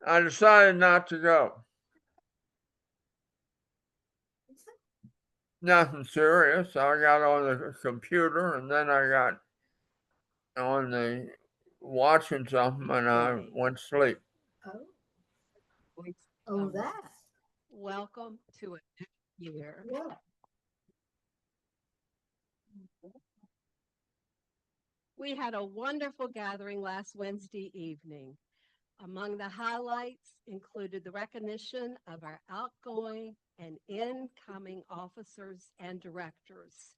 I decided not to go. Nothing serious. I got on the computer and then I got on the watching something and I went to sleep. Oh, Oh, that. welcome to a new year. Yeah. We had a wonderful gathering last Wednesday evening. Among the highlights included the recognition of our outgoing and incoming officers and directors.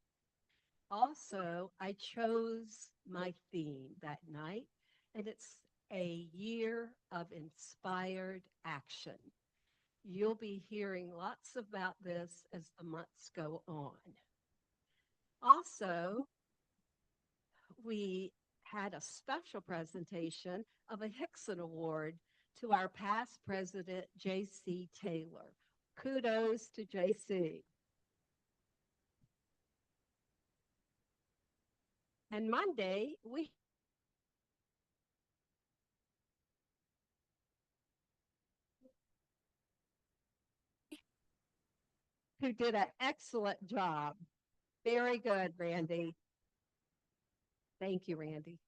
Also, I chose my theme that night, and it's a year of inspired action. You'll be hearing lots about this as the months go on. Also, we had a special presentation of a Hickson Award to our past president, J.C. Taylor. Kudos to J.C. And Monday, we who did an excellent job. Very good, Randy. Thank you, Randy.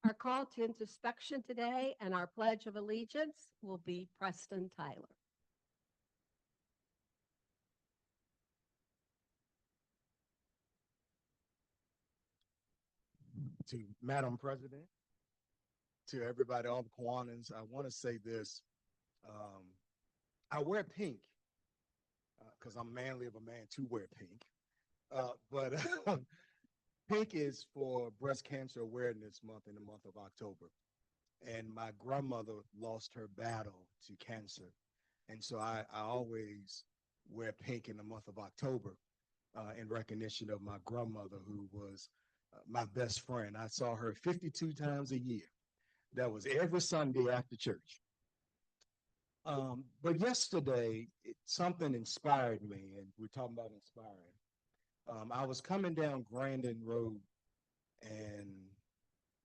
Our call to introspection today and our pledge of allegiance will be Preston Tyler. To Madam President, to everybody, all the Kiwanis, I want to say this. Um, I wear pink because I'm manly of a man to wear pink. But pink is for Breast Cancer Awareness Month in the month of October. And my grandmother lost her battle to cancer. And so I always wear pink in the month of October in recognition of my grandmother, who was my best friend. I saw her 52 times a year. That was every Sunday after church. But yesterday, something inspired me, and we're talking about inspiring. I was coming down Grandin Road, and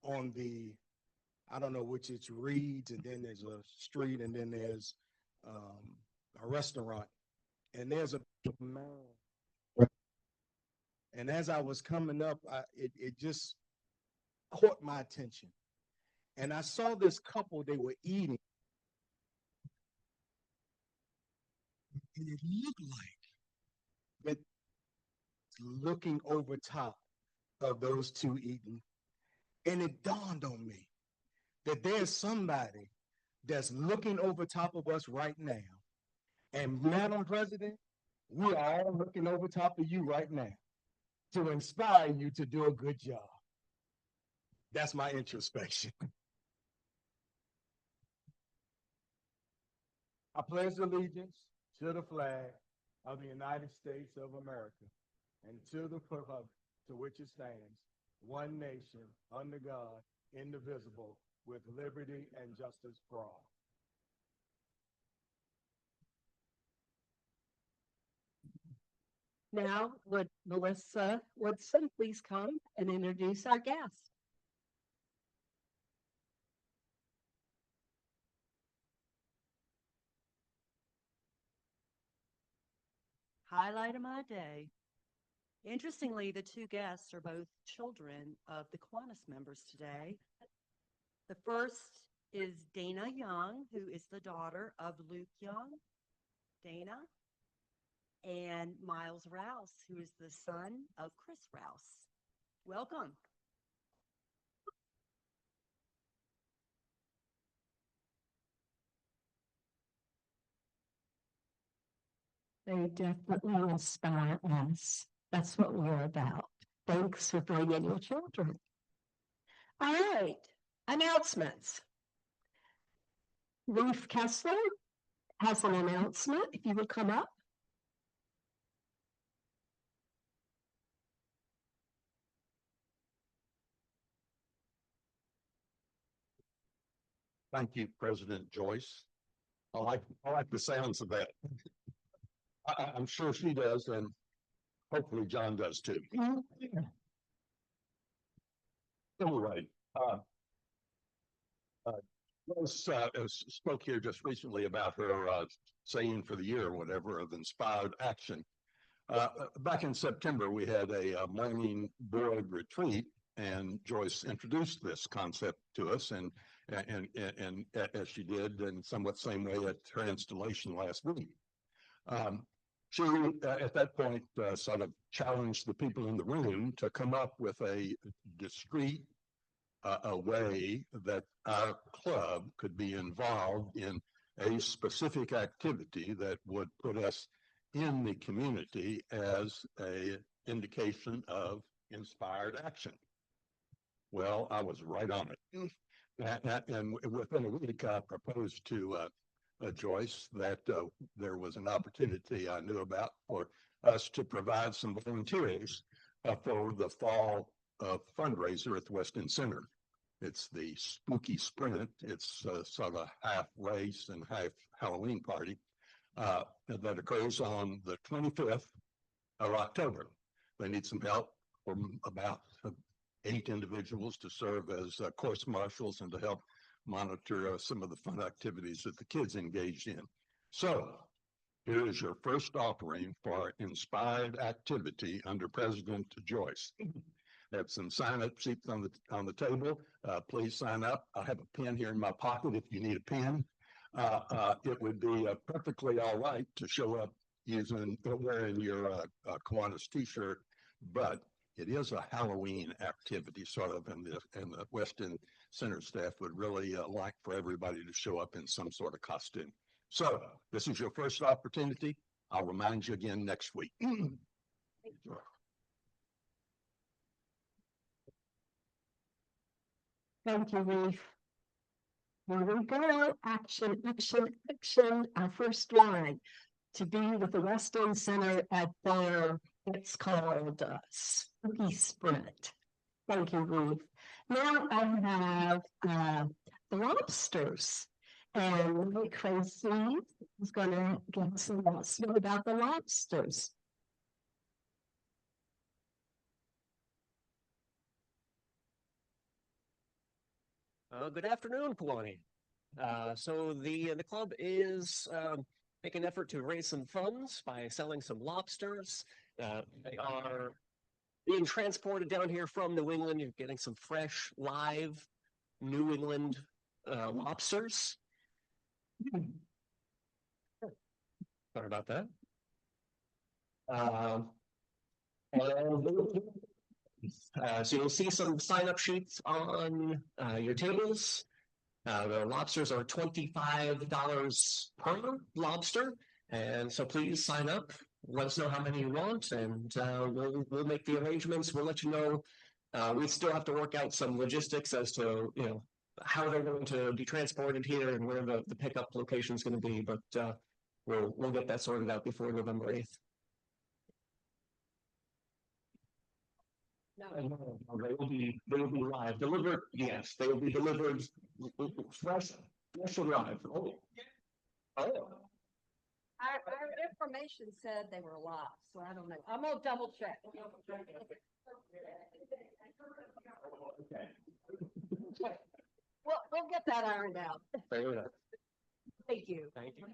on the, I don't know which it's Reeds, and then there's a street, and then there's a restaurant, and there's a man. And as I was coming up, it just caught my attention. And I saw this couple, they were eating, and it looked like that looking over top of those two eating. And it dawned on me that there's somebody that's looking over top of us right now. And Madam President, we are all looking over top of you right now to inspire you to do a good job. That's my introspection. I pledge allegiance to the flag of the United States of America and to the republic to which it stands, one nation, under God, indivisible, with liberty and justice for all. Now, would Melissa Woodson please come and introduce our guest? Highlight of my day. Interestingly, the two guests are both children of the Kiwanis members today. The first is Dana Young, who is the daughter of Luke Young, Dana, and Miles Rouse, who is the son of Chris Rouse. Welcome. They definitely inspire us. That's what we're about. Thanks for bringing your children. All right, announcements. Ruth Kessler has an announcement. If you would come up. Thank you, President Joyce. I like the sounds of that. I'm sure she does, and hopefully John does too. Anyway, uh, Spoke here just recently about her saying for the year or whatever of inspired action. Back in September, we had a morning board retreat, and Joyce introduced this concept to us, and as she did in somewhat same way at her installation last week. She, at that point, sort of challenged the people in the room to come up with a discrete a way that our club could be involved in a specific activity that would put us in the community as a indication of inspired action. Well, I was right on it. And within a week, I proposed to Joyce that there was an opportunity I knew about for us to provide some volunteers for the fall fundraiser at the West End Center. It's the Spooky Sprint. It's sort of a half race and half Halloween party that occurs on the 25th of October. They need some help from about 8 individuals to serve as course marshals and to help monitor some of the fun activities that the kids engaged in. So here is your first offering for inspired activity under President Joyce. Have some sign-up sheets on the table. Please sign up. I have a pen here in my pocket if you need a pen. It would be perfectly all right to show up wearing your Kiwanis t-shirt, but it is a Halloween activity, sort of, and the West End Center staff would really like for everybody to show up in some sort of costume. So this is your first opportunity. I'll remind you again next week. Thank you, Reef. Here we go. Action, action, action. Our first line to be with the West End Center at their, it's called Spooky Sprint. Thank you, Reef. Now I have the lobsters. And Tracy is going to give us a lesson about the lobsters. Good afternoon, Kiwani. So the club is making an effort to raise some funds by selling some lobsters. They are being transported down here from New England. You're getting some fresh, live New England lobsters. Sorry about that. So you'll see some sign-up sheets on your tables. The lobsters are $25 per lobster, and so please sign up. Let us know how many you want, and we'll make the arrangements. We'll let you know. We still have to work out some logistics as to how they're going to be transported here and where the pickup location is going to be, but we'll get that sorted out before November 8th. No, they will be live, delivered. Yes, they will be delivered fresh and live. Oh. Our information said they were live, so I don't know. I'm gonna double check. Okay. We'll get that ironed out. Fair enough. Thank you. Thank you.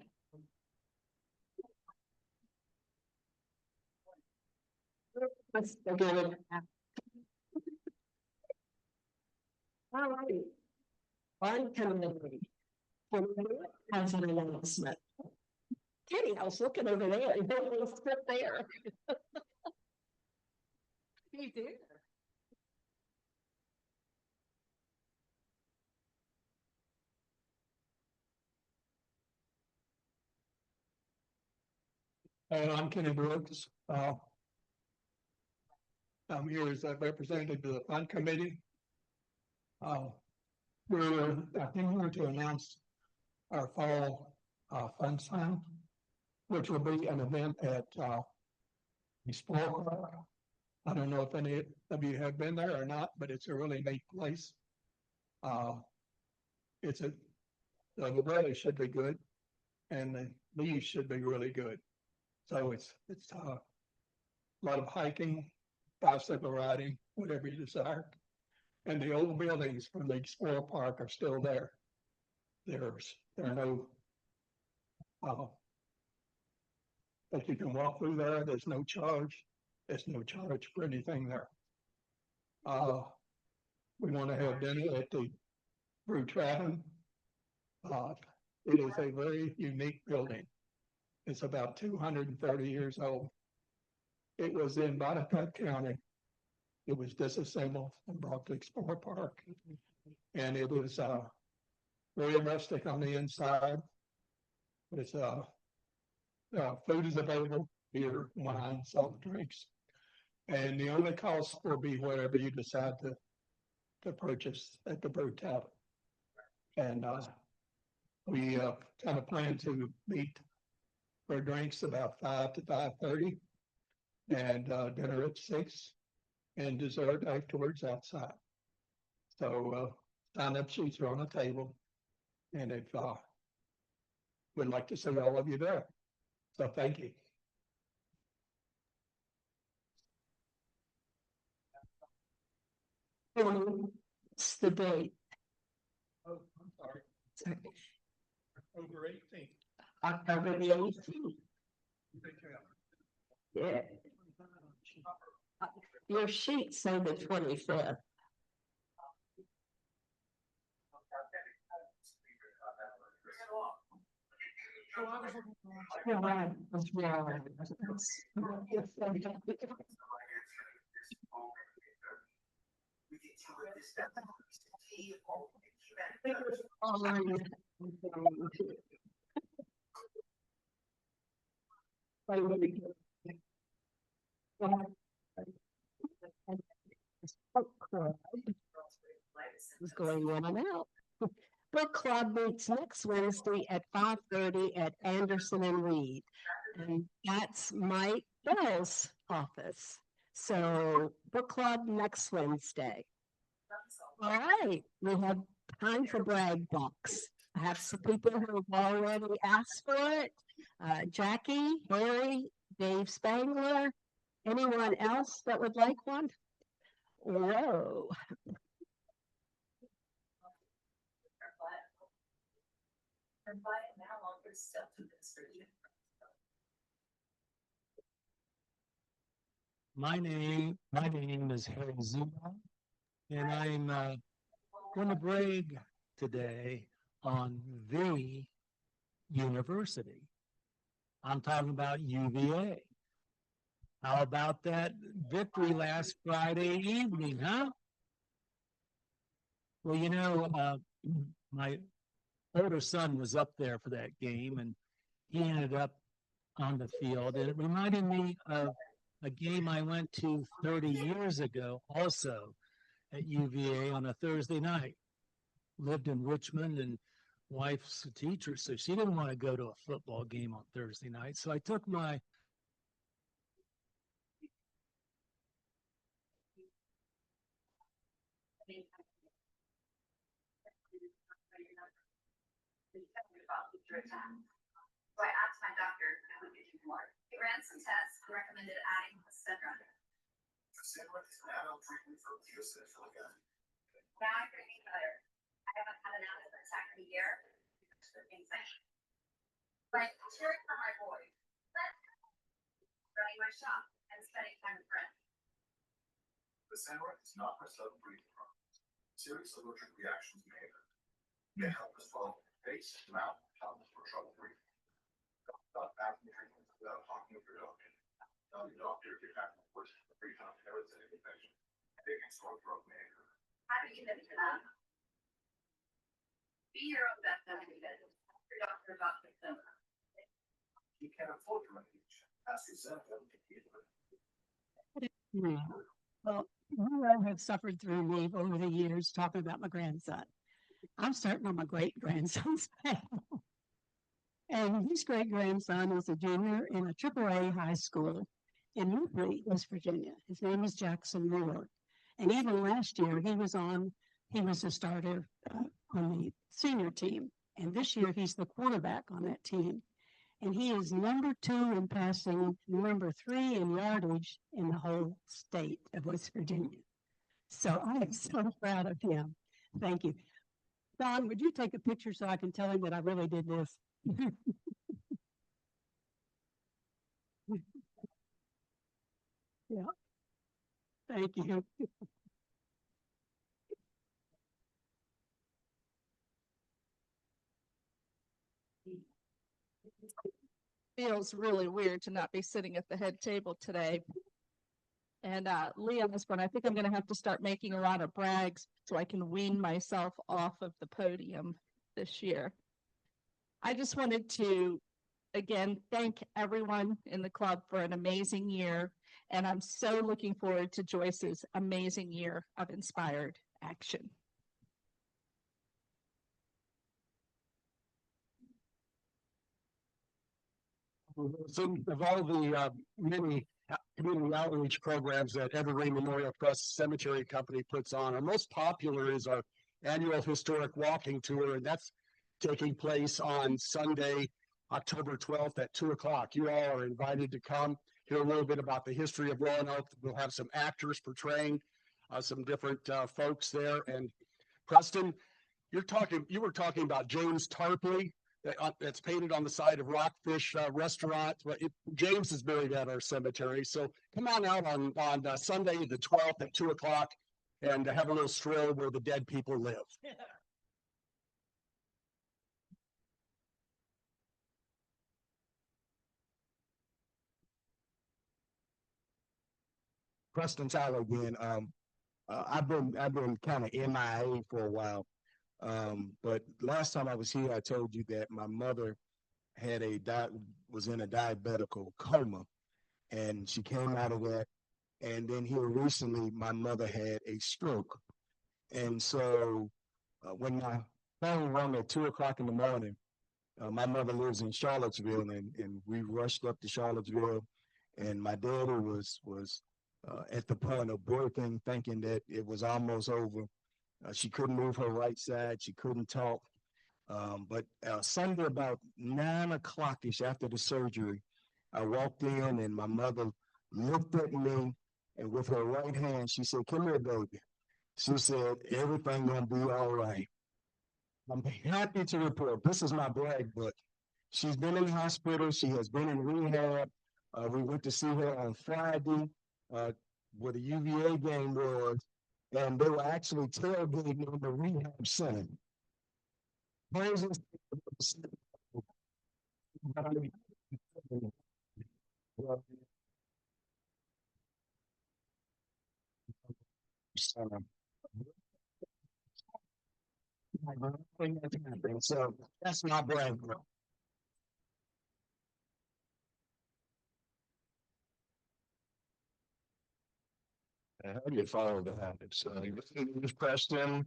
All right. On committee. Has an announcement. Katie, I was looking over there. You don't sit there. You do. I'm Kenny Brooks. I'm here as a representative of the Fund Committee. We're continuing to announce our fall fund sign, which will be an event at the Sport Park. I don't know if any of you have been there or not, but it's a really neat place. The weather should be good, and the leaves should be really good. So it's a lot of hiking, bicycle riding, whatever you desire. And the old buildings from the Explorer Park are still there. there are no, but you can walk through there. There's no charge. There's no charge for anything there. We want to have dinner at the Brew Tavern. It is a very unique building. It's about 230 years old. It was in Buttercup County. It was disassembled and brought to Explorer Park. And it is very rustic on the inside. It's food is available, beer, wine, soft drinks. And the only cost will be whatever you decide to purchase at the Brew Tavern. And we kind of plan to meet for drinks about 5 to 5:30, and dinner at 6, and dessert afterwards outside. So sign-up sheets are on the table, and if we'd like to see all of you there. So thank you. It's the date. Oh, I'm sorry. Sorry. October 18th. October the 18th. Yeah. Your sheet say the 25th. Yeah, right. That's right. Was going in and out. Book club meets next Wednesday at 5:30 at Anderson and Reed. And that's Mike Bell's office. So book club next Wednesday. All right, we have time for brag box. I have some people who have already asked for it. Jackie, Harry, Dave Spangler, anyone else that would like one? Whoa. My name is Harry Zuma, and I'm going to brag today on the university. I'm talking about UVA. How about that victory last Friday evening, huh? Well, you know, my older son was up there for that game, and he ended up on the field, and it reminded me of a game I went to 30 years ago, also at UVA on a Thursday night. Lived in Richmond, and wife's a teacher, so she didn't want to go to a football game on Thursday night. So I took my So I asked my doctor if I would get you more. He ran some tests and recommended adding Placenta. Placenta is an adult treatment for eosinophilic. Now I'm getting better. I haven't had an asthma attack in a year. Like cheering for my boys, running my shop, and spending time with friends. Placenta is not a sudden breathing problem. Serious allergic reactions may occur. Get help as well. Face, mouth, tongue for trouble breathing. Stop asking treatment without talking with your doctor. Tell your doctor if you're having a worse pre-con parasitic infection. Big and sore throat may occur. How do you get into that? Be your own best advocate. Ask your doctor about Placenta. You can't afford to medication. Ask yourself if you can. Well, you all have suffered through me over the years talking about my grandson. I'm starting on my great grandson's panel. And his great grandson is a junior in a AAA high school in Newbury, West Virginia. His name is Jackson Moore. And even last year, he was a starter on the senior team. And this year, he's the quarterback on that team. And he is number 2 in passing, number 3 in yardage in the whole state of West Virginia. So I am so proud of him. Thank you. Don, would you take a picture so I can tell him that I really did this? Yeah. Thank you. Feels really weird to not be sitting at the head table today. And Lee Osborne, I think I'm going to have to start making a lot of brags so I can wean myself off of the podium this year. I just wanted to, again, thank everyone in the club for an amazing year. And I'm so looking forward to Joyce's amazing year of inspired action. So of all the many community outreach programs that Evergreen Memorial Trust Cemetery Company puts on, our most popular is our annual historic walking tour, and that's taking place on Sunday, October 12th at 2 o'clock. You all are invited to come, hear a little bit about the history of Roanoke. We'll have some actors portraying some different folks there. And Preston, you were talking about James Tarpley. That's painted on the side of Rockfish Restaurant. James is buried at our cemetery. So come on out on Sunday the 12th at 2 o'clock and have a little stroll where the dead people live. Preston Tyler again. I've been kind of MIA for a while. But last time I was here, I told you that my mother had was in a diabetical coma, and she came out of that. And then here recently, my mother had a stroke. And so when my phone rang at 2 o'clock in the morning, my mother lives in Charlottesville, and we rushed up to Charlottesville, and my daddy was at the point of birthing, thinking that it was almost over. She couldn't move her right side. She couldn't talk. But Sunday about 9 o'clock-ish after the surgery, I walked in and my mother looked at me, and with her right hand, she said, "Come here, baby." She said, "Everything gonna be all right." I'm happy to report, this is my brag book. She's been in the hospital. She has been in rehab. We went to see her on Friday, where the UVA game was, and they were actually tailgating in the rehab center. Praises. So that's my brand. How do you follow that? It's Preston.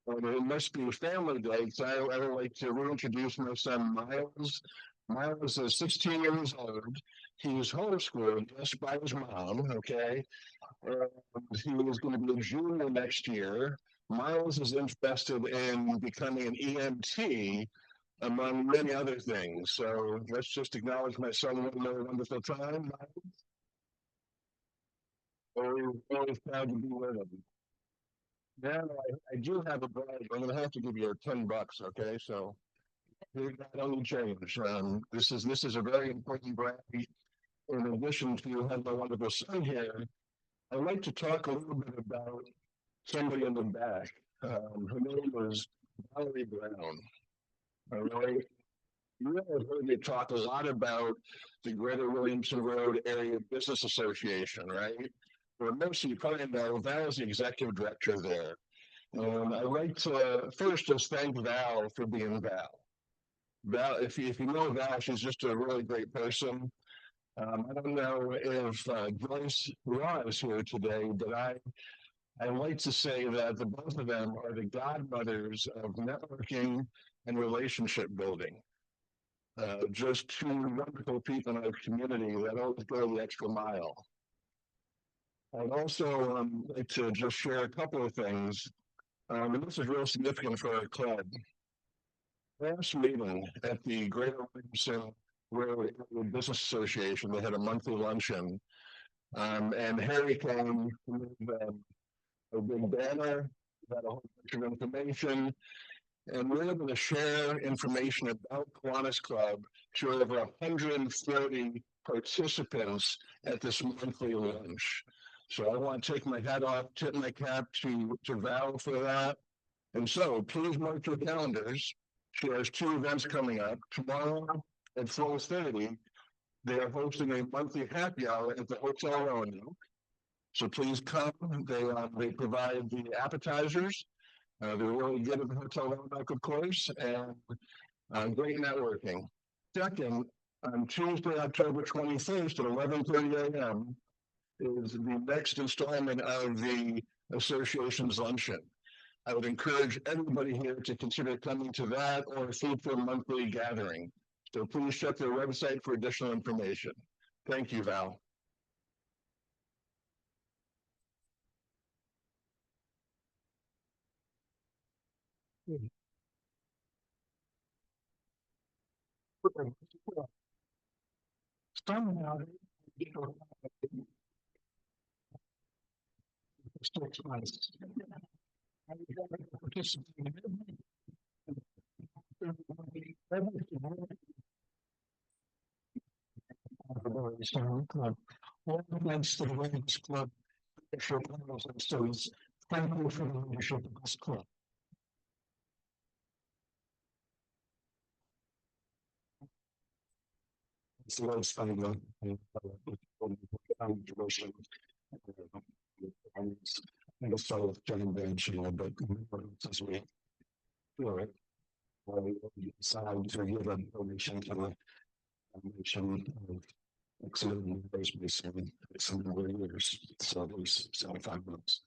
It must be family day. So I would like to reintroduce my son, Miles. Miles is 16 years old. He was homeschooled just by his mom, okay? He is going to be a junior next year. Miles is interested in becoming an EMT, among many other things. So let's just acknowledge my son one more wonderful time. Always proud to be with him. Now I do have a brag. I'm going to have to give you $10, okay? So here's that only change. This is a very important brag. In addition to having my wonderful son here, I'd like to talk a little bit about somebody in the back. Her name was Valerie Brown. All right. You have heard me talk a lot about the Greater Williamson Road Area Business Association, right? Well, most of you probably know Val is the executive director there. I'd like to first just thank Val for being Val. Val, if you know Val, she's just a really great person. I don't know if Joyce Raw is here today, but I like to say that the both of them are the godmothers of networking and relationship building. Just two wonderful people in our community that always go the extra mile. I'd also like to just share a couple of things, and this is real significant for our club. Last meeting at the Greater Williamson Road Business Association, they had a monthly luncheon, and Harry came with a big banner, had a whole bunch of information, and we're able to share information about Kiwanis Club to over 140 participants at this monthly lunch. So I want to take my hat off, tip my cap to Val for that. And so please mark your calendars. She has two events coming up. Tomorrow at 4:30, they are hosting a monthly happy hour at the Hotel Roanoke. So please come. They provide the appetizers. They're really good at the Hotel Roanoke, of course, and great networking. Second, on Tuesday, October 21st at 11:30 a.m. is the next installment of the association's luncheon. I would encourage everybody here to consider coming to that or a Food for Monthly gathering. So please check their website for additional information. Thank you, Val. Somehow, 6 months. All thanks to the Women's Club leadership and students. Thank you for the leadership of this club. It's a lot of fun, I guess I was John Bench, but as we do it, we decide to give a donation to the foundation of excellent universities in some number of years, so at least 75 months.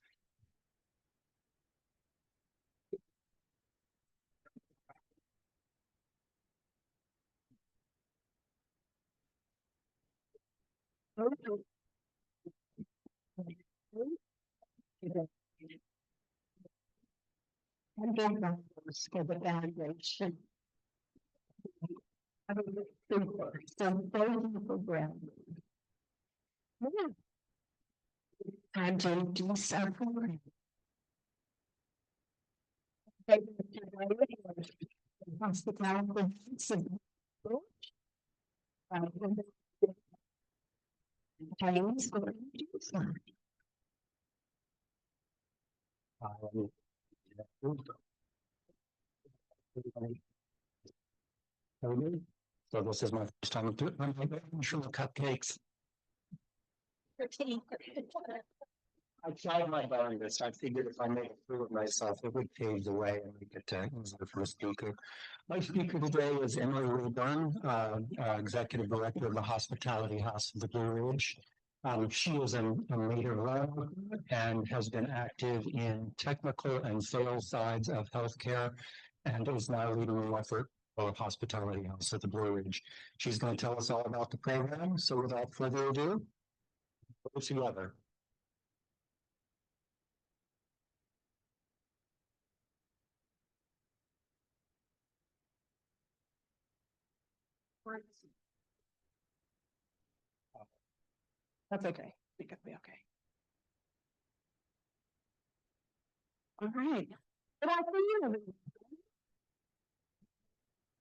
And then for the foundation. Some beautiful ground. Time to do something. Hospitality. Chinese food. So this is my first time doing cupcakes. I tried my darndest. I figured if I made it through it myself, it would pave the way and make it easier for the speaker. My speaker today is Emily Rayburn, Executive Director of the Hospitality House of the Blue Ridge. She is a native Roanoke and has been active in technical and sales sides of healthcare and is now leading the effort for Hospitality House at the Blue Ridge. She's going to tell us all about the program. So without further ado, go together. That's okay. I think it'll be okay. All right. Good afternoon, everyone.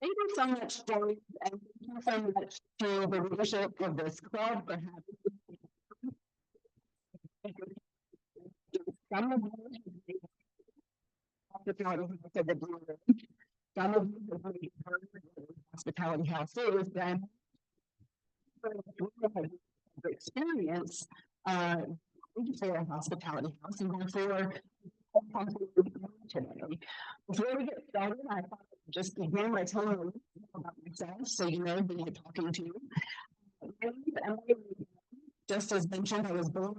Thank you so much, Joey, and thank you so much to the leadership of this club for having me. Some of you some of you have already heard of Hospitality House is, then experience for a hospitality house and therefore today. Before we get started, I thought I'd just begin by telling you a little bit about myself so you know who you're talking to. Just as mentioned, I was born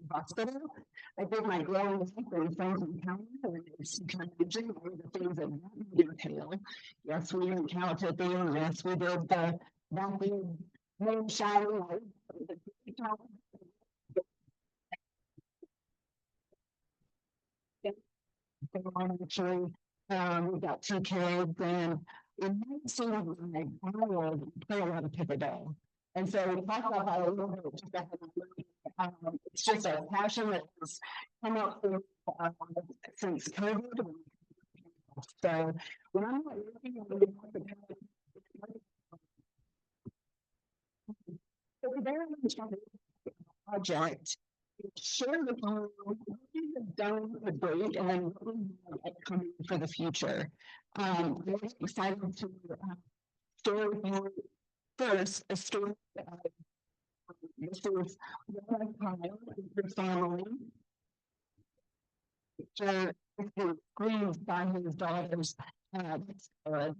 hospital. I did my growing up in Franklin County, and as you can imagine, all the things that entail. Yes, we encountered things. Yes, we did the vacuum moonshine. Actually, we got 2 kids, and it might seem like I will play a lot of pickleball. And so we talked about how a little bit it's just a passion that has come up through since COVID. So when I'm looking at the very project, share with you what we have done to date and then what we have upcoming for the future. I'm excited to share with you first a story. This is one of the family. Grieved by his daughters. So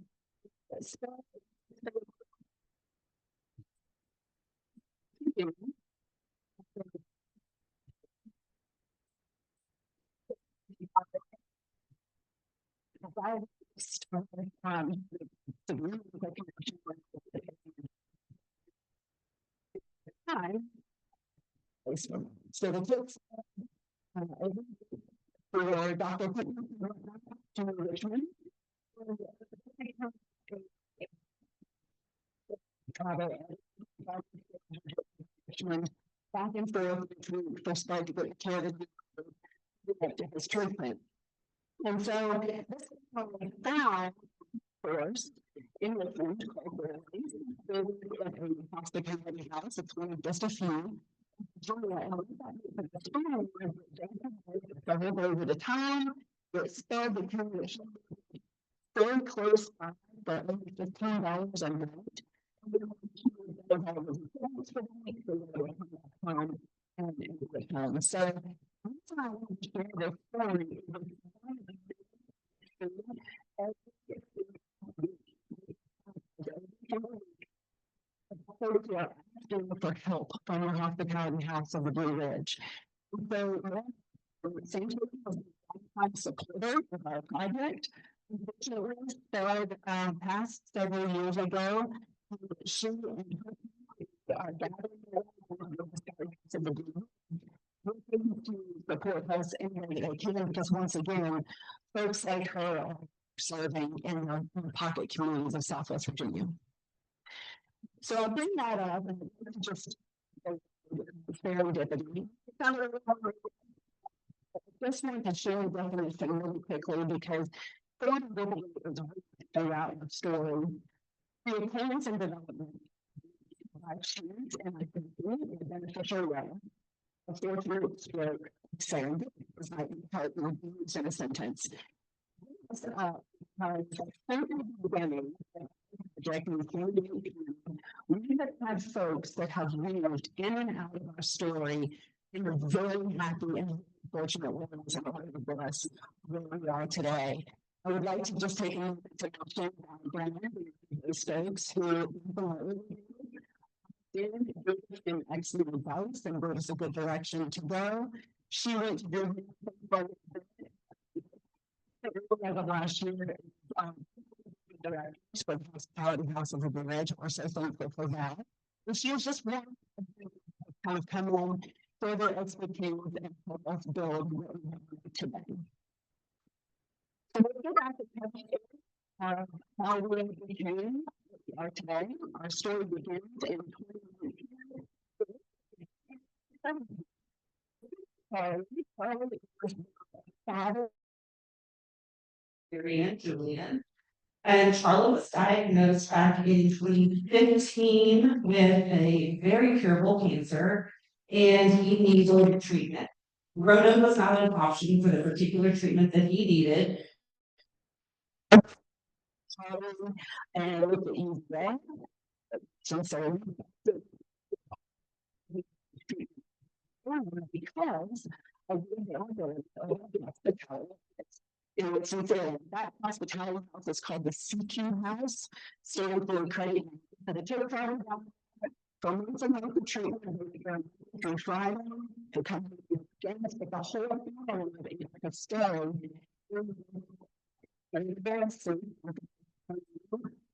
the kids for Dr. to Richmond. Richmond back and forth between first to get care to his treatment. And so this is what we found first in Richmond, a hospitality house. It's one of just a few. Over the time, it spelled the condition very close by, but only $15 a night. So I want to share this story. For help from the hospitality house of the Blue Ridge. So, St. I'm supporter of our project. Unfortunately, started past several years ago. She and our gathering to support us in the way they can, because once again, folks like her are serving in the pocket communities of Southwest Virginia. So I'll bring that up and just serendipity. Just want to share the definition really quickly because serendipity is throughout the story. The appearance and development of chance and identity in a beneficial way. A fortunate stroke, serendipity is like partner used in a sentence. We have had folks that have lived in and out of our story in a very happy and fortunate ways in order to get us where we are today. I would like to just take a moment to mention Brandon, those folks who did give excellent advice and brought us a good direction to go. She went to do last year, for the hospitality house of the Blue Ridge. We're so thankful for that. And she was just one kind of come in, further expertise and help us build what we have today. So let's get back to how we became what we are today. Our story begins in 2019. Aunt Julian. And Charlotte was diagnosed back in 2015 with a very curable cancer, and he needed treatment. Roanoke was not an option for the particular treatment that he needed. And look at you there. So sorry. Because of the that hospitality house is called the CQ House, standing for credit for the territory from months and months of treatment from Friday to come again, but the whole family of story and advancing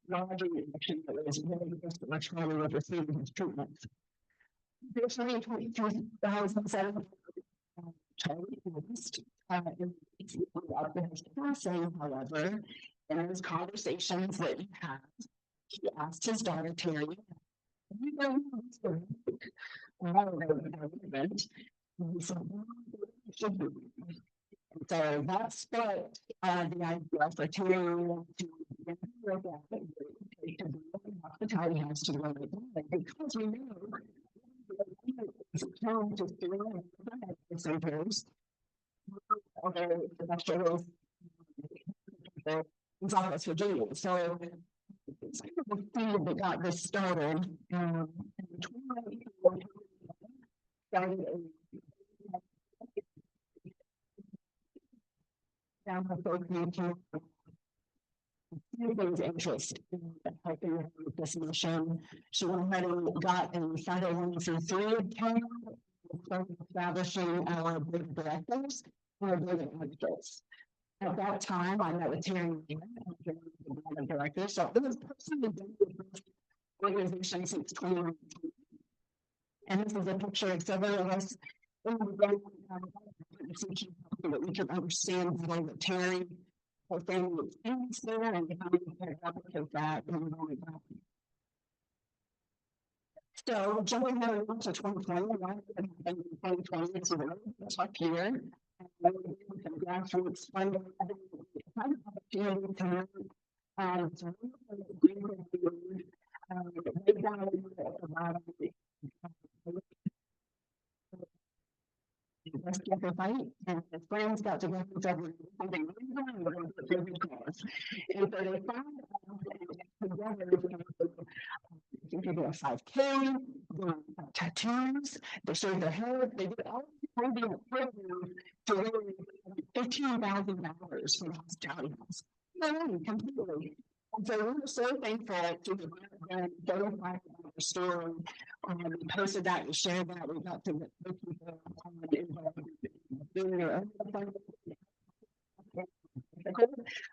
larger reaction that was really just much more of receiving his treatments. Additionally, in 2007, Charlie noticed after his passing, however, in his conversations that he had, he asked his daughter Terry, you know, he said, So that's what the idea for touring to hospitality has to run because we know it's just doing centers, other industrials, in Southwest Virginia. So it's kind of the thing that got this started. In 2019, started down the folk everybody's interest in helping with this mission. She went ahead and got a 501c3 account, started establishing our board of directors and our board of advocates. At that time, I met with Terry, the board of directors. So it was personally been with this organization since 2019. And this is a picture of several of us in the room, so that we can understand better what Terry, her family experience there, and how we can replicate that in the moment. So jumping ahead to 2020, right? And 2020, it's a tough year. And some grassroots funding, kind of opportunity to lay down a lot of let's get the fight, and his friends got together and said, something really wrong, we're going to put this cause. And so they found out together, they did a 5K, tattoos, they shaved their hair, they did all the programs to raise $15,000 for the hospitality house. Completely. And so we were so thankful to the verified story. We posted that, we shared that, we got to the people involved in their own.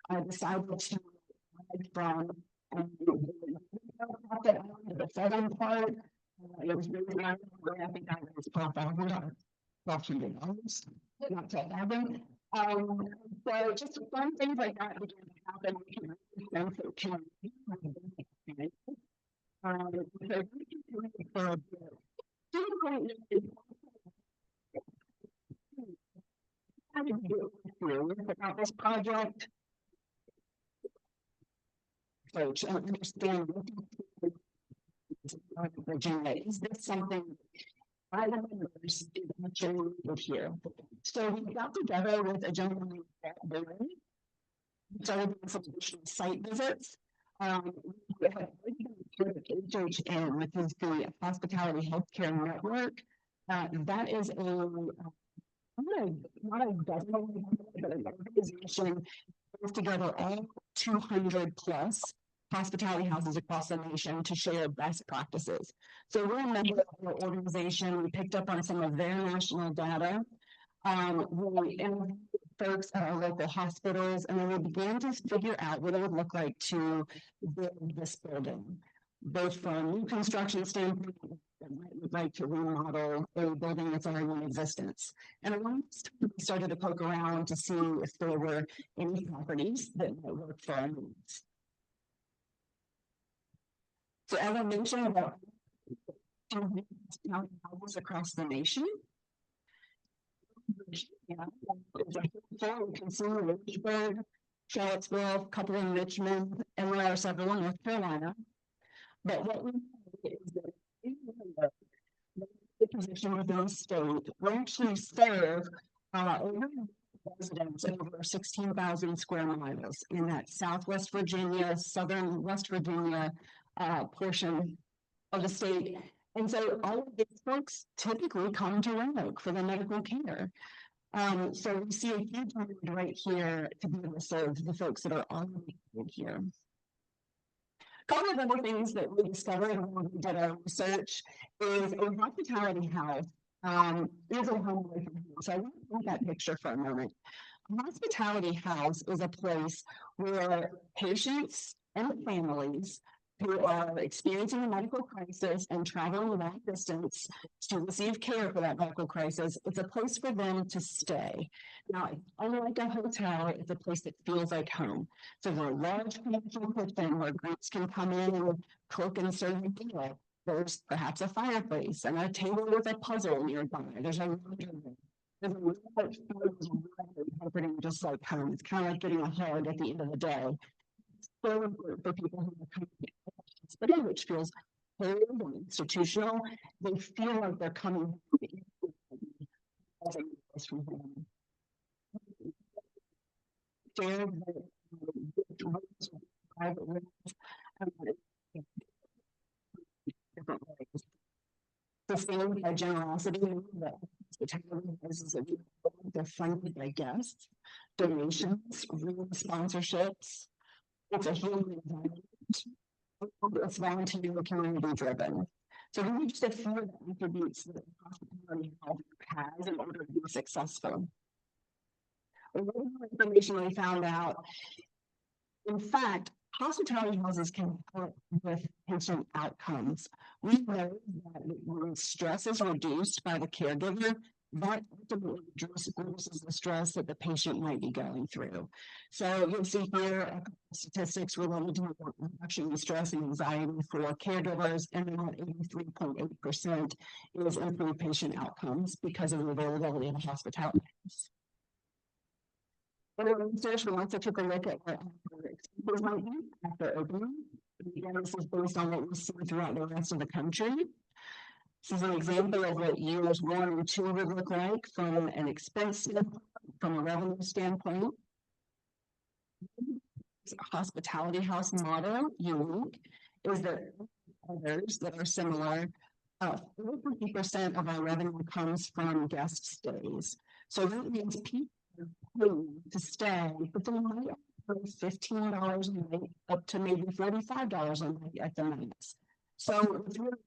I decided to from the southern part. It was really nice. I think I was $12,000, not $12,000. So just fun things like that began to happen. We can really sense it can for a bit. How did you feel about this project? So to understand Virginia, is this something I remember here? So we got together with a gentleman named Brett Bowen, started doing some additional site visits. We had research in, which is the Hospitality Healthcare Network. That is not a government, but an organization that puts together all 200 plus hospitality houses across the nation to share best practices. So we're a member of the organization. We picked up on some of their national data. We interviewed folks at our local hospitals, and then we began to figure out what it would look like to build this building, both from new construction standpoint, that might look like to remodel a building that's already in existence. And we started to poke around to see if there were any properties that might work for our needs. So as I mentioned about houses across the nation, you can see Lynchburg, Charlottesville, a couple in Richmond, and there are several in North Carolina. But what we know is that the position within the state, we actually serve over residents over 16,000 square miles in that Southwest Virginia, Southern West Virginia portion of the state. And so all of these folks typically come to Roanoke for their medical care. So we see a huge need right here to be able to serve the folks that are already here. A couple of other things that we discovered when we did our research is a hospitality house is a home away from home. So I want to look at that picture for a moment. A hospitality house is a place where patients and families who are experiencing a medical crisis and traveling a long distance to receive care for that medical crisis, it's a place for them to stay. Now, unlike a hotel, it's a place that feels like home. So there's a large commercial kitchen where groups can come in and cook and serve a meal. There's perhaps a fireplace and a table with a puzzle nearby. There's a comforting, just like home. It's kind of like getting a hug at the end of the day. So important for people who are coming to the hospital, which feels home and institutional. They feel like they're coming from home. Share private rooms, different ways. Sustained by generosity, that hospitality houses that they're funded by guests, donations, real sponsorships. It's a healing environment. It's volunteer community driven. So these are just a few of the attributes that hospitality health has in order to be successful. A little more information we found out. In fact, hospitality houses can help with patient outcomes. We know that when stress is reduced by the caregiver, that ultimately reduces the stress that the patient might be going through. So you'll see here statistics related to reduction in stress and anxiety for caregivers, and then 83.8% is improved patient outcomes because of the availability of hospitality. In our research, we also took a look at what expenses might be after opening. Again, this is based on what we see throughout the rest of the country. This is an example of what years 1 and 2 would look like from an expense standpoint, from a revenue standpoint. Hospitality house model unique is that others that are similar, 50% of our revenue comes from guest stays. So that means people to stay, but then might pay $15 a night up to maybe $45 a night at the max. So it's really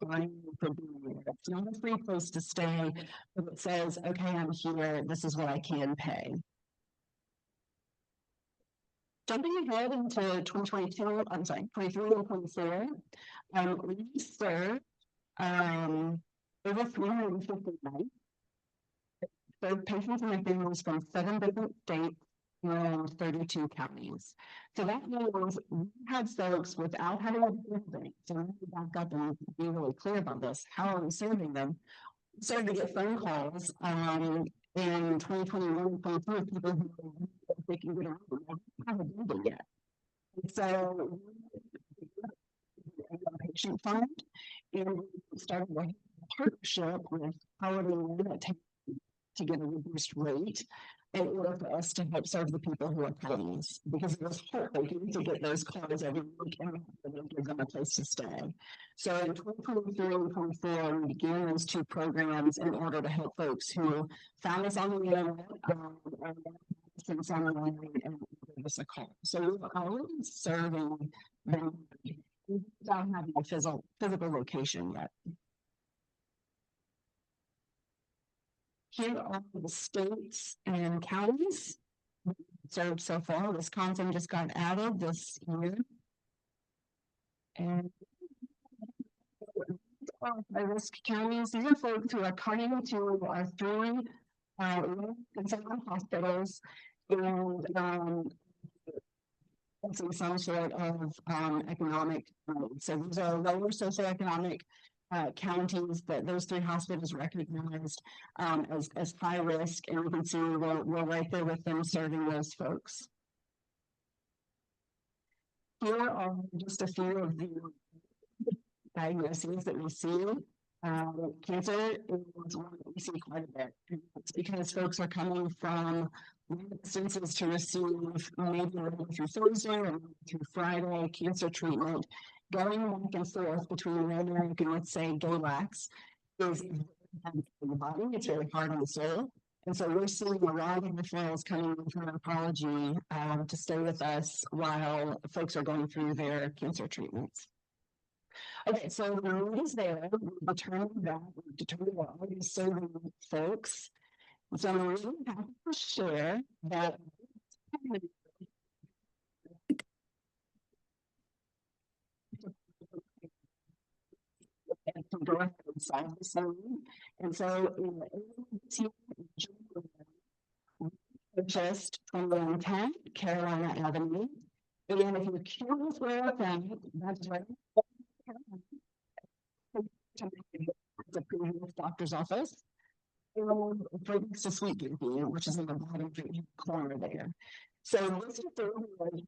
buying for being there. It's not a free place to stay, but it says, okay, I'm here, this is what I can pay. Jumping ahead into 2022, I'm sorry, 23 and 24, we serve over 350 nights. So patients and their families from 7 different states and 32 counties. So that means we had folks without having a building. So let me back up and be really clear about this. How are we serving them? We started to get phone calls in 2021 from people who are thinking we don't have a building yet. And so a patient fund, and we started a partnership with Howard and to get a reduced rate in order for us to help serve the people who are calling us, because it was heartbreaking to get those calls every week and give them a place to stay. So in 2023 and 2024, we began those 2 programs in order to help folks who found us on the internet and on the line and give us a call. So we're already serving them without having a physical location yet. Here are the states and counties served so far. Wisconsin just got added this year. And high-risk counties, these are folks who are coming to our 3 hospitals and some sort of economic need. So these are lower socioeconomic counties that those 3 hospitals recognized as high risk, and you can see we're right there with them serving those folks. Here are just a few of the diagnoses that we see. Cancer is one that we see quite a bit. It's because folks are coming from distances to receive maybe through Thursday or through Friday cancer treatment. Going back and forth between Roanoke and, let's say, Galax is hard for the body. It's very hard on the soul. And so we're seeing a lot of referrals coming in from oncology to stay with us while folks are going through their cancer treatments. Okay, so the need is there. We determined we're already serving folks. So I'm really happy to share that to go ahead and solve this need. And so we purchased 2110 Carolina Avenue. And if you're curious where I found it, that's right. The previous doctor's office. For next to Sweet Goofy, which is in the bottom right corner there. So this is $30,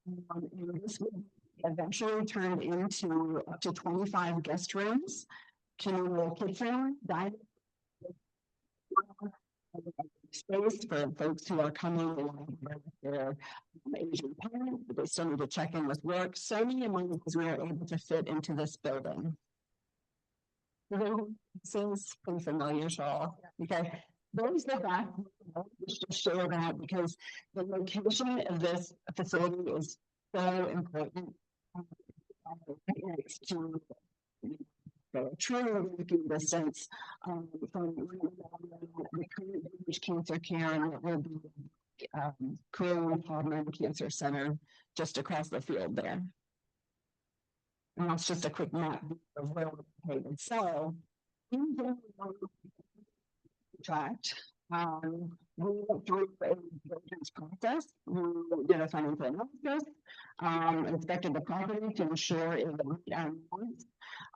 and this will eventually turn into up to 25 guest rooms, communal kitchen, dining space for folks who are coming along with their Asian parents, but they still need to check in with work. So many amenities we are able to fit into this building. Seems pretty familiar to all. Okay, there's the back. Just to show that because the location of this facility is so important. Next to truly making distance from the current cancer care and what will be Korean Common Cancer Center just across the field there. And that's just a quick map of where we're located. So, in the contract, we went through a diligence process. We did a financial analysis, inspected the property to ensure it would meet our needs.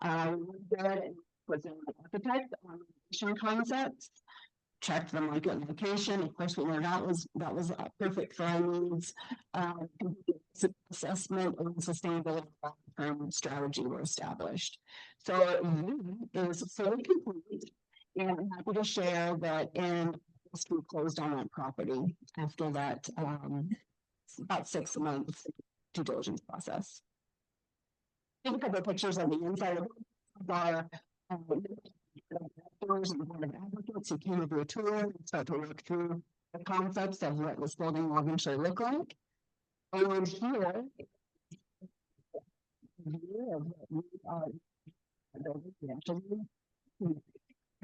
We did was an architect on concepts, checked the market location. Of course, we know that was perfect for our needs. Assessment and sustainability strategy were established. So it was fully complete, and I'm happy to share that in we closed on that property after that about 6 months due diligence process. Take a couple of pictures of the inside of our doors and the board of advocates who came over a tour and start to work through the concepts of what this building will eventually look like. And here,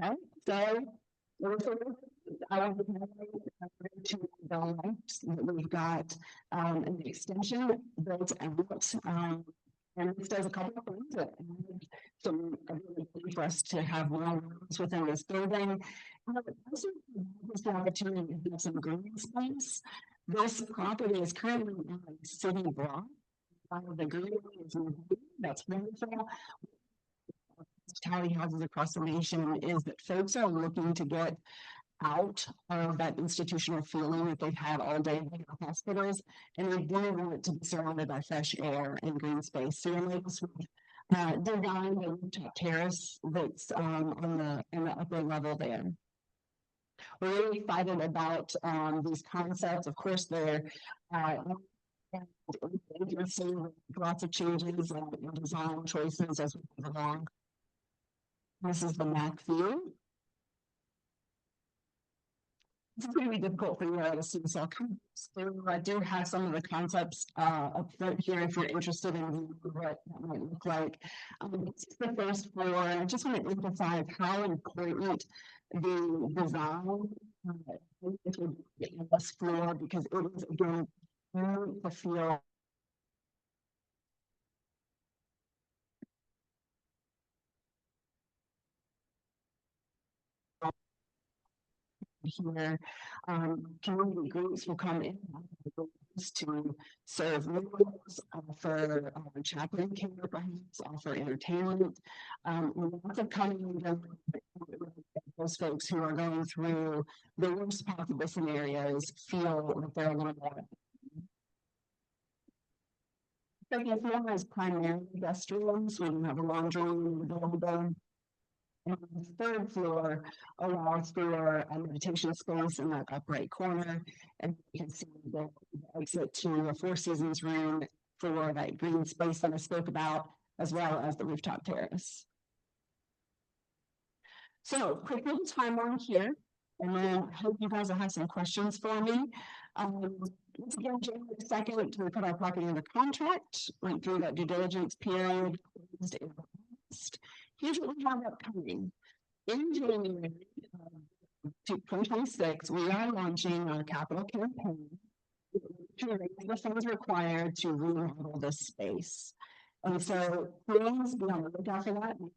okay, so I want to to the lights that we've got an extension built out. And this does a couple of things. Some ability for us to have more rooms within this building. Also, this opportunity to have some green space. This property is currently in a city block. The green is that's wonderful. Tiny houses across the nation is that folks are looking to get out of that institutional feeling that they've had all day in hospitals, and they do want to be surrounded by fresh air and green space. So you'll notice we've designed a rooftop terrace that's in the upper level there. We're really excited about these concepts. Of course, they're you can see lots of changes and design choices as we move along. This is the MAC view. It's going to be difficult for you to see, so I do have some of the concepts up front here if you're interested in what that might look like. This is the first floor, and I just want to emphasize how important the design is in this floor, because it is, again, the feel here. Community groups will come in to serve meals, offer chaplain care, perhaps offer entertainment. Lots of coming those folks who are going through the worst possible scenarios feel that they're a little more. Second floor is primarily guest rooms. We have a laundry room available. And the third floor allows for a meditation space in that upright corner, and you can see the exit to a Four Seasons room for that green space that I spoke about, as well as the rooftop terrace. So, quick little timeline here, and then I hope you guys will have some questions for me. Once again, January 2nd, we put our property under contract, went through that due diligence period, closed in August. Here's what we have upcoming. In January 2026, we are launching our capital campaign to raise the funds required to remodel this space. And so please be on the lookout for that. We'll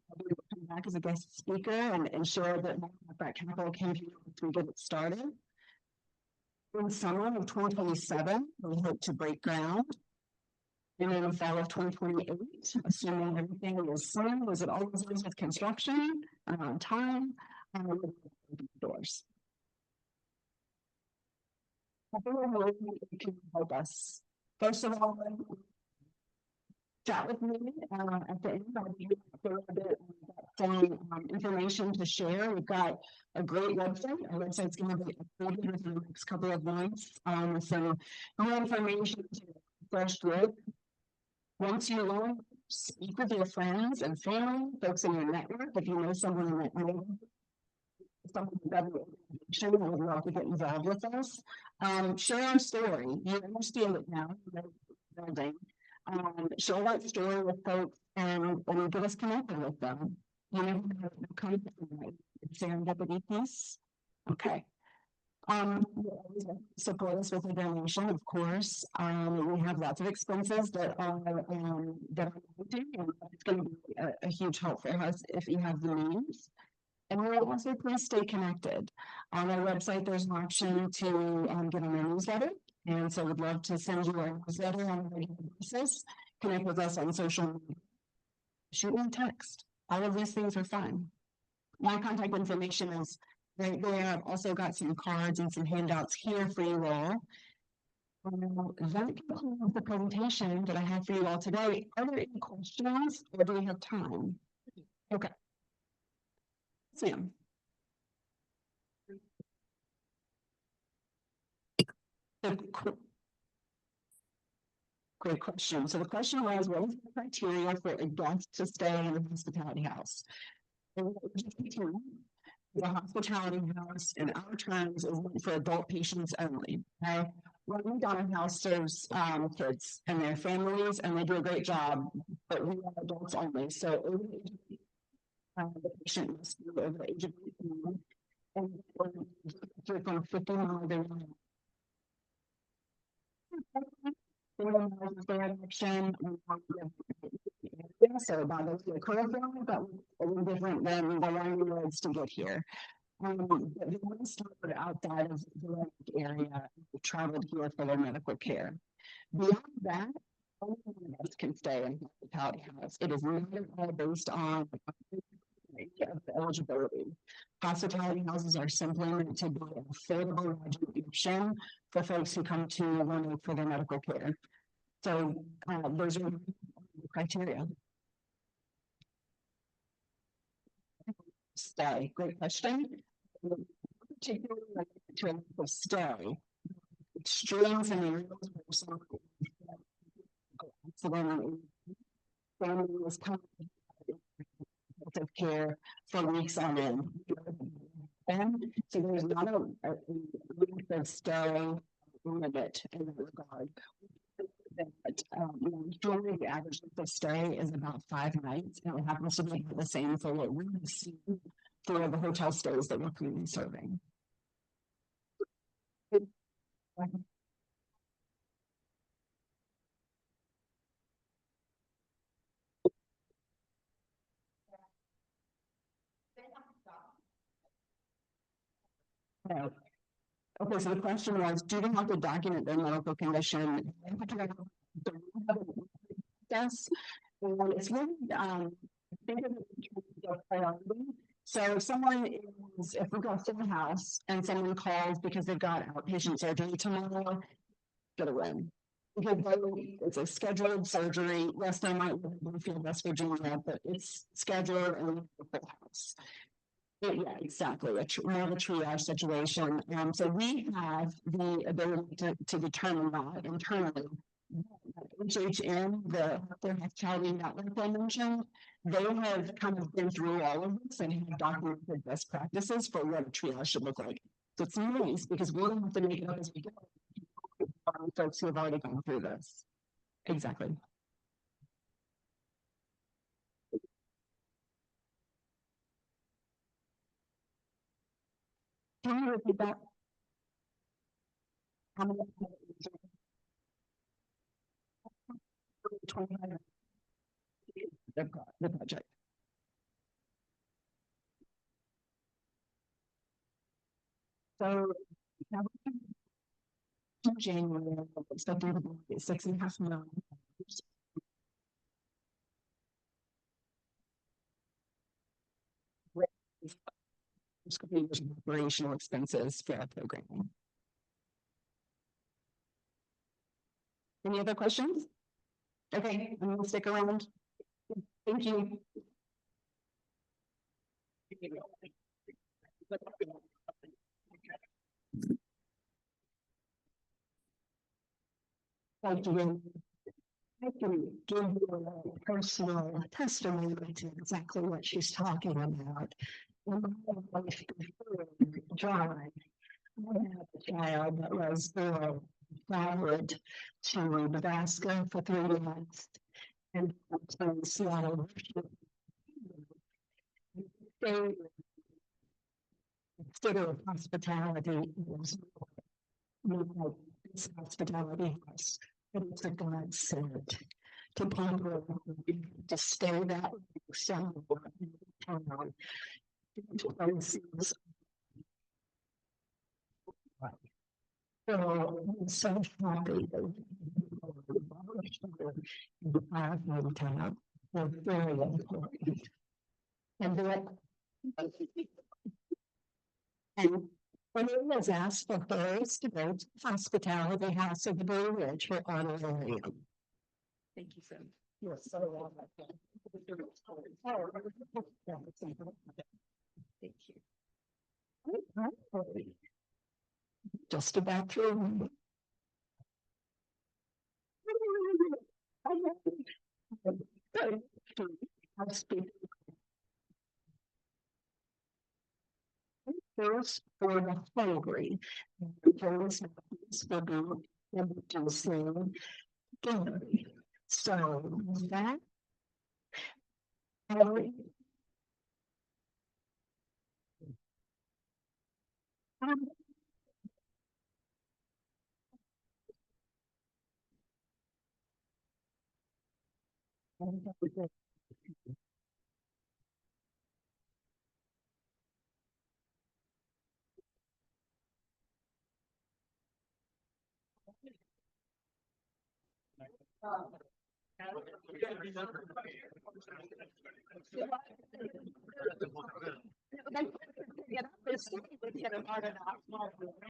come back as a guest speaker and share a bit more about that capital campaign once we get it started. In summer of 2027, we hope to break ground. And in the fall of 2028, assuming everything is smooth as it always is with construction and on time, doors. You can help us. First of all, chat with me at the end. I'll be a little bit some information to share. We've got a great website. Our website's going to be updated within the next couple of months. Some more information to fresh look. Once you learn, speak with your friends and family, folks in your network. If you know someone in that neighborhood, someone in that organization that would love to get involved with us, share our story. You understand it now. Building. Share that story with folks and get us connected with them. You know, serendipity piece. Okay. Support us with a donation, of course. We have lots of expenses that are and it's going to be a huge help for us if you have the means. And we'll also please stay connected. On our website, there's an option to get on our newsletter. And so we'd love to send you a newsletter on a regular basis. Connect with us on social media. Shoot me a text. All of these things are fun. My contact information is right there. I've also got some cards and some handouts here for you all. That concludes the presentation that I have for you all today. Are there any questions or do we have time? Okay. Sam. Great question. So the question was, what is the criteria for a guest to stay in a hospitality house? The hospitality house in our terms is for adult patients only. Okay. One Donna House serves kids and their families, and they do a great job, but we are adults only. So the patient must be over the age of 18 and from 50 miles away. So about the curriculum, but a little different than the line roads to get here. But they want started outside of the Roanoke area, traveled here for their medical care. Beyond that, only one of us can stay in the hospitality house. It is not at all based on eligibility. Hospitality houses are simply meant to be an affordable option for folks who come to Roanoke for their medical care. So those are the criteria. Stay. Great question. Particularly to a stay. Extreme scenarios where some family was coming of care for weeks on end. And so there's not a length of stay limit in that regard. That generally the average length of stay is about 5 nights, and it happens to be the same for what we see for the hotel stays that we're currently serving. Okay, so the question was, do they have to document their medical condition? Yes, and it's really think of it in terms of priority. So if someone is, if we've got a house and someone calls because they've got outpatient surgery tomorrow, get a room. Because it's a scheduled surgery. Yes, they might live in Bluefield, West Virginia, but it's scheduled and the full house. Yeah, exactly. More of a triage situation. So we have the ability to determine that internally. HHN, the hospitality network I mentioned, they have kind of been through all of this and have documented best practices for what a triage should look like. So it's nice because we don't have to make it up as we go. Folks who have already gone through this. Exactly. Can you repeat that? How many? 25. The project. So in January, expecting to be $6.5 million. operational expenses for our program. Any other questions? Okay, I'm gonna stick around. Thank you. Thank you. I can give you a personal testimony to exactly what she's talking about. When my wife John, I had a child that was traveled to Nebraska for 3 months and to Seattle. They consider hospitality is hospitality house, but it's a godsend to people to stay that town. Places. So I'm so happy that our hometown are very important. And that and when it was asked for hers to go to the hospitality house of the Blue Ridge for honorarium. Thank you, sir. You're so welcome. Thank you. Just about through. First for the hungry, those will be able to sing gallery. So that